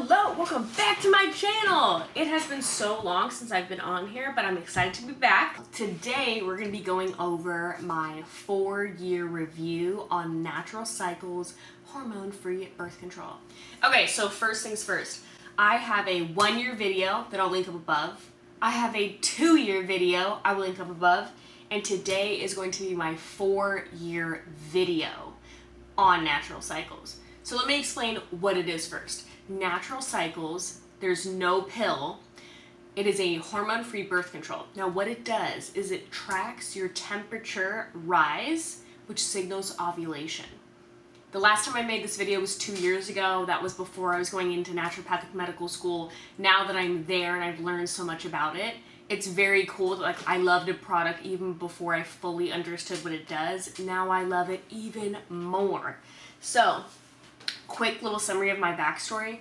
Hello, welcome back to my channel. It has been so long since I've been on here, but I'm excited to be back. Today, we're going to be going over my 4-year review on Natural Cycles hormone-free birth control. Okay, so first things first. I have a 1-year video that I'll link up above. I have a 2-year video I will link up above. And today is going to be my 4-year video on Natural Cycles. So let me explain what it is first. Natural Cycles, there's no pill. It is a hormone-free birth control. Now what it does is it tracks your temperature rise, which signals ovulation. The last time I made this video was 2 years ago. That was before I was going into naturopathic medical school. Now that I'm there and I've learned so much about it, it's very cool. Like, I loved a product even before I fully understood what it does. Now I love it even more. So, quick little summary of my backstory.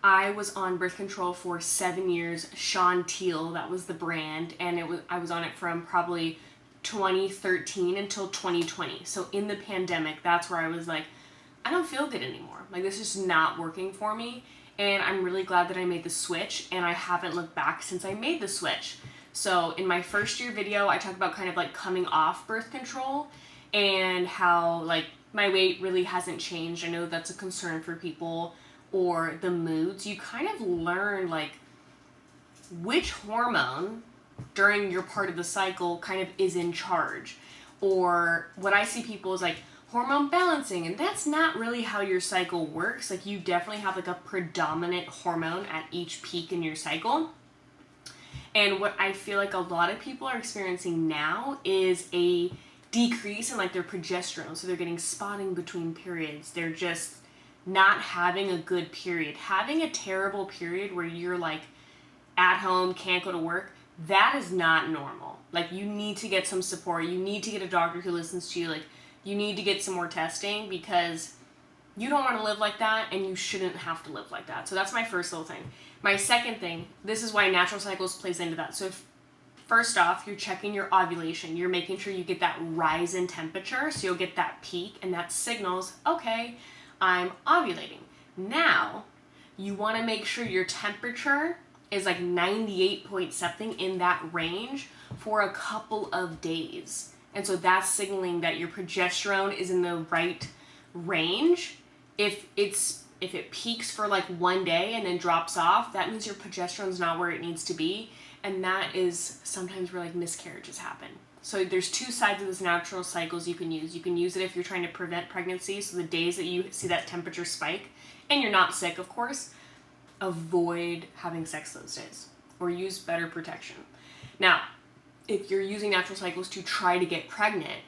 I was on birth control for 7 years. Sean Teal, that was the brand, and I was on it from probably 2013 until 2020. So in the pandemic, that's where I was like, I don't feel good anymore. Like, this is not working for me. And I'm really glad that I made the switch, and I haven't looked back since I made the switch. So in my first year video, I talked about kind of like coming off birth control and how like my weight really hasn't changed. I know that's a concern for people, or the moods. You kind of learn like which hormone during your part of the cycle kind of is in charge. Or what I see people is like hormone balancing, and that's not really how your cycle works. Like, you definitely have like a predominant hormone at each peak in your cycle. And what I feel like a lot of people are experiencing now is a decrease in like their progesterone. So they're getting spotting between periods. They're just not having a good period. Having a terrible period where you're like at home, can't go to work, that is not normal. Like, you need to get some support. You need to get a doctor who listens to you. Like, you need to get some more testing, because you don't want to live like that, and you shouldn't have to live like that. So that's my first little thing. My second thing, this is why Natural Cycles plays into that. So first off, you're checking your ovulation. You're making sure you get that rise in temperature, so you'll get that peak, and that signals, okay, I'm ovulating. Now, you want to make sure your temperature is like 98 point something, in that range, for a couple of days. And so that's signaling that your progesterone is in the right range. If it peaks for like 1 day and then drops off, that means your progesterone's not where it needs to be. And that is sometimes where like miscarriages happen. So there's two sides of this Natural Cycles you can use. You can use it if you're trying to prevent pregnancy. So the days that you see that temperature spike and you're not sick, of course, avoid having sex those days, or use better protection. Now, if you're using Natural Cycles to try to get pregnant,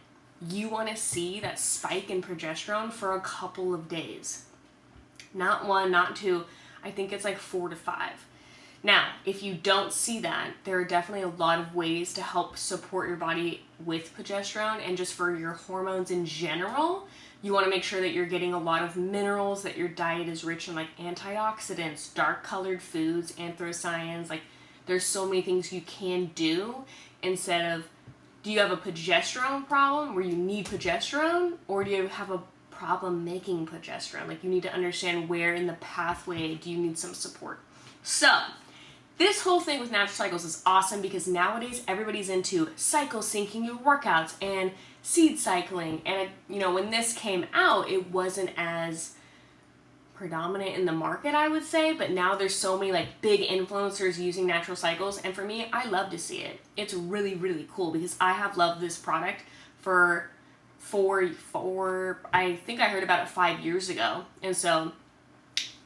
you want to see that spike in progesterone for a couple of days. Not 1, not 2. I think it's like 4 to 5. Now, if you don't see that, there are definitely a lot of ways to help support your body with progesterone, and just for your hormones in general. You want to make sure that you're getting a lot of minerals, that your diet is rich in like antioxidants, dark colored foods, anthocyanins. Like, there's so many things you can do instead of, do you have a progesterone problem where you need progesterone, or do you have a problem making progesterone? Like, you need to understand where in the pathway do you need some support. So this whole thing with Natural Cycles is awesome, because nowadays everybody's into cycle syncing your workouts and seed cycling. And when this came out, it wasn't as predominant in the market, I would say, but now there's so many like big influencers using Natural Cycles, and for me, I love to see it. It's really, really cool, because I have loved this product for I think I heard about it 5 years ago, and so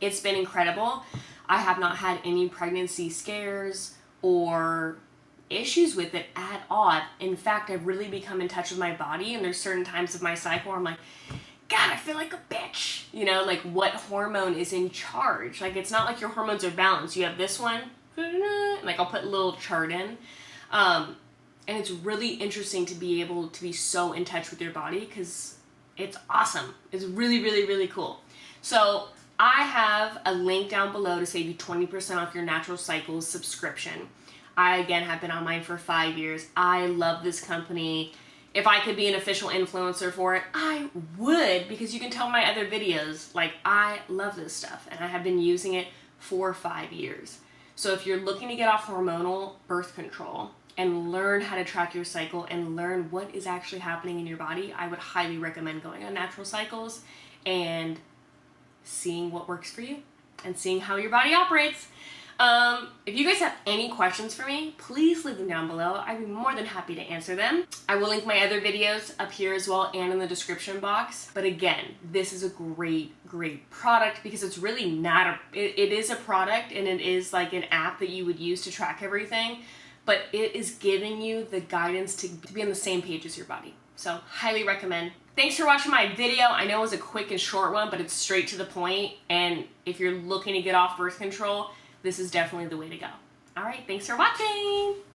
it's been incredible. I have not had any pregnancy scares or issues with it at all. In fact, I've really become in touch with my body, and there's certain times of my cycle where I'm like, God, I feel like a bitch. Like, what hormone is in charge? Like, it's not like your hormones are balanced. You have this one, like, I'll put a little chart in. And it's really interesting to be able to be so in touch with your body, because it's awesome. It's really, really, really cool. So I have a link down below to save you 20% off your Natural Cycles subscription. I, again, have been on mine for 5 years. I love this company. If I could be an official influencer for it, I would, because you can tell my other videos, like, I love this stuff, and I have been using it 4 or 5 years. So if you're looking to get off hormonal birth control and learn how to track your cycle and learn what is actually happening in your body, I would highly recommend going on Natural Cycles and seeing what works for you and seeing how your body operates. If you guys have any questions for me, please leave them down below. I'd be more than happy to answer them. I will link my other videos up here as well and in the description box. But again, this is a great product because it's really not it is a product and it is like an app that you would use to track everything, but it is giving you the guidance to be on the same page as your body. So highly recommend. Thanks for watching my video. I know it was a quick and short one, but it's straight to the point. And if you're looking to get off birth control, this is definitely the way to go. All right, thanks for watching.